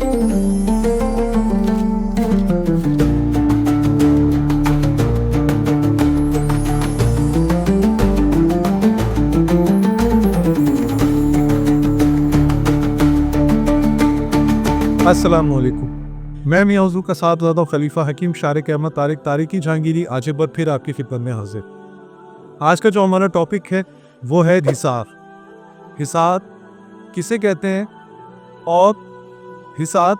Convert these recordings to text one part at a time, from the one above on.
अस्सलाम वालेकुम। मैं मियां हुज़ूर का साहबज़ादा खलीफा हकीम शारिक अहमद तारिक तारिकी जहांगीरी आज एक बार फिर आपकी खिदमत में हाजिर। आज का जो हमारा टॉपिक है वो है हिसार। हिसार किसे कहते हैं और हिसार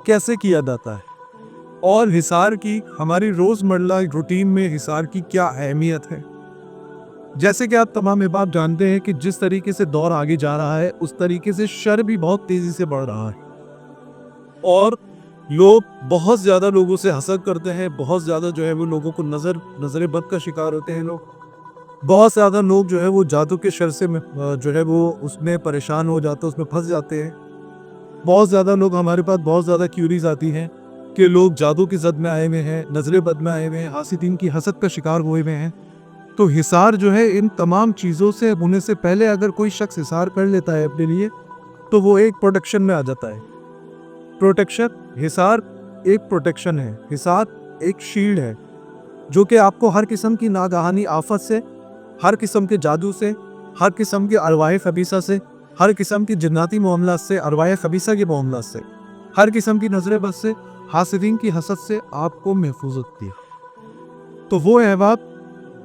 कैसे किया जाता है और हिसार की हमारी रोज़मर्रा रूटीन में हिसार की क्या अहमियत है। जैसे कि आप तमाम अहबाब जानते हैं कि जिस तरीके से दौर आगे जा रहा है उस तरीके से शर भी बहुत तेज़ी से बढ़ रहा है और लोग बहुत ज़्यादा लोगों से हसद करते हैं, बहुत ज़्यादा जो है वो लोगों को नज़र बद का शिकार होते हैं लोग। बहुत ज़्यादा लोग जो है वो जादू के शर से जो है वो उसमें परेशान हो जाते हैं, उसमें फंस जाते हैं। बहुत ज़्यादा लोग हमारे पास बहुत ज़्यादा क्यूरीज आती हैं कि लोग जादू की जद में आए हुए हैं, नज़र बद में आए हुए हैं, हासिदीन की हसद का शिकार हुए हुए हैं। तो हिसार जो है इन तमाम चीज़ों से होने से पहले अगर कोई शख्स हिसार कर लेता है अपने लिए तो वो एक प्रोटेक्शन में आ जाता है। प्रोटेक्शन, हिसार एक प्रोटेक्शन है, हिसार एक शील्ड है जो कि आपको हर किस्म की नागहानी आफत से, हर किस्म के जादू से, हर किस्म के अरवाह खबीसा से, हर किस्म की जन्नाती मामला से, अरवाह खबीसा के मामला से, हर किस्म की नजर बद से, हासिदीन की हसद से आपको महफूज रखती है। तो वो अहबाब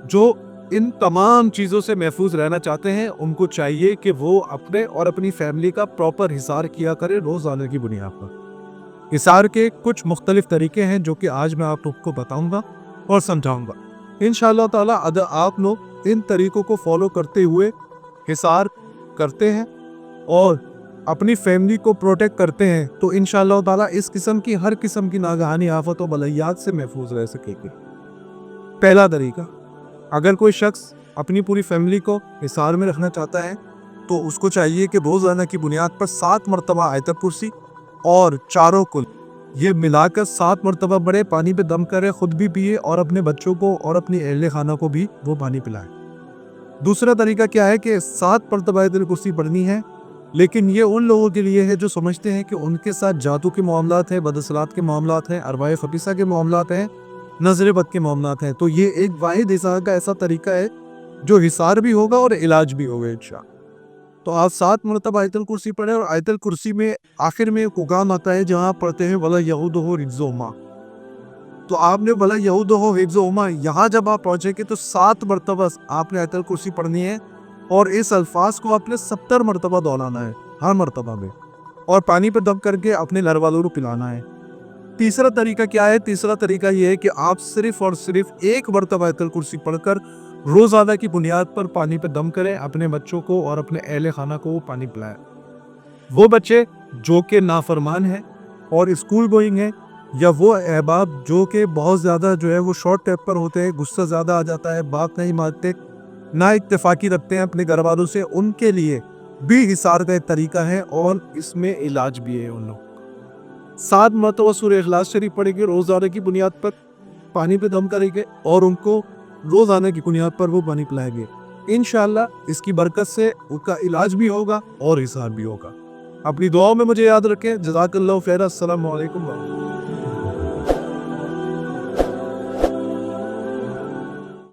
जो इन तमाम चीज़ों से महफूज रहना चाहते हैं उनको चाहिए कि वो अपने और अपनी फैमिली का प्रॉपर हिसार किया करें रोज़ाना की बुनियाद पर। हिसार के कुछ मुख्तलिफ तरीके हैं जो कि आज मैं आप लोग को बताऊंगा और समझाऊंगा। इंशाअल्लाह ताला अगर आप लोग इन तरीकों को फॉलो करते हुए हिसार करते हैं और अपनी फैमिली को प्रोटेक्ट करते हैं तो इंशाअल्लाह ताला इस किस्म की हर किस्म की नागहानी आफत और बलैयात से महफूज रह सकेंगे। पहला तरीका, अगर कोई शख्स अपनी पूरी फैमिली को हिसार में रखना चाहता है तो उसको चाहिए कि रोज़ाना की बुनियाद पर 7 मरतबा आयत कुर्सी और चारों कुल ये मिलाकर 7 मरतबा बड़े पानी पे दम करे, खुद भी पिए और अपने बच्चों को और अपनी अहले खाना को भी वो पानी पिलाए। दूसरा तरीका क्या है कि 7 मरतबा आयत कुर्सी पढ़नी है, लेकिन ये उन लोगों के लिए है जो समझते हैं कि उनके साथ जादू के मामलात हैं, बदअसलात के मामलात हैं, अरवाह खबीसा के मामलात हैं, नजर बद के मामलात हैं। तो ये एक वाहिद हिसार का ऐसा तरीका है जो हिसार भी होगा और इलाज भी होगा इंशाअल्लाह। तो आप 7 मरतबा आयतल कुर्सी पढ़े और आयतल कुर्सी में आखिर में एक उकाम आता है जहाँ आप पढ़ते हैं वला यऊदुहु हिफ्ज़ुहुमा। तो आपने वला यऊदुहु हिफ्ज़ुहुमा यहाँ जब आप पहुँचेंगे तो 7 मरतबा आपने आयतल कुर्सी पढ़नी है और इस अल्फाज को आपने 70 मरतबा दोहराना है हर मरतबा में, और पानी पर दम करके अपने घर वालों को पिलाना है। तीसरा तरीका क्या है? तीसरा तरीका ये है कि आप सिर्फ और सिर्फ एक मरतबा आयतल कुर्सी पढ़कर रोज़ाना की बुनियाद पर पानी पे दम करें, अपने बच्चों को और अपने अहले खाना को पानी पिलाएं। वो बच्चे जो कि नाफरमान हैं और स्कूल गोइंग हैं, या वो अहबाब जो कि बहुत ज़्यादा जो है वो शॉर्ट टेम्पर होते हैं, गुस्सा ज़्यादा आ जाता है, बात नहीं मानते, ना इत्तेफाकी रखते हैं अपने घर वालों से, उनके लिए भी हिसार का एक तरीका है और इसमें इलाज भी है। उन लोग 7 मरतबा सूरह इखलास शरीफ पढ़ेंगे रोज़ाना की बुनियाद पर, पानी पे दम करेंगे और उनको रोज़ाना की बुनियाद पर वो पानी पिलाएंगे। इंशाअल्लाह इसकी बरकत से उनका इलाज भी होगा और हिसार भी होगा। अपनी दुआओं में मुझे याद रखें। जज़ाकल्लाहु खैर। अस्सलामु अलैकुम।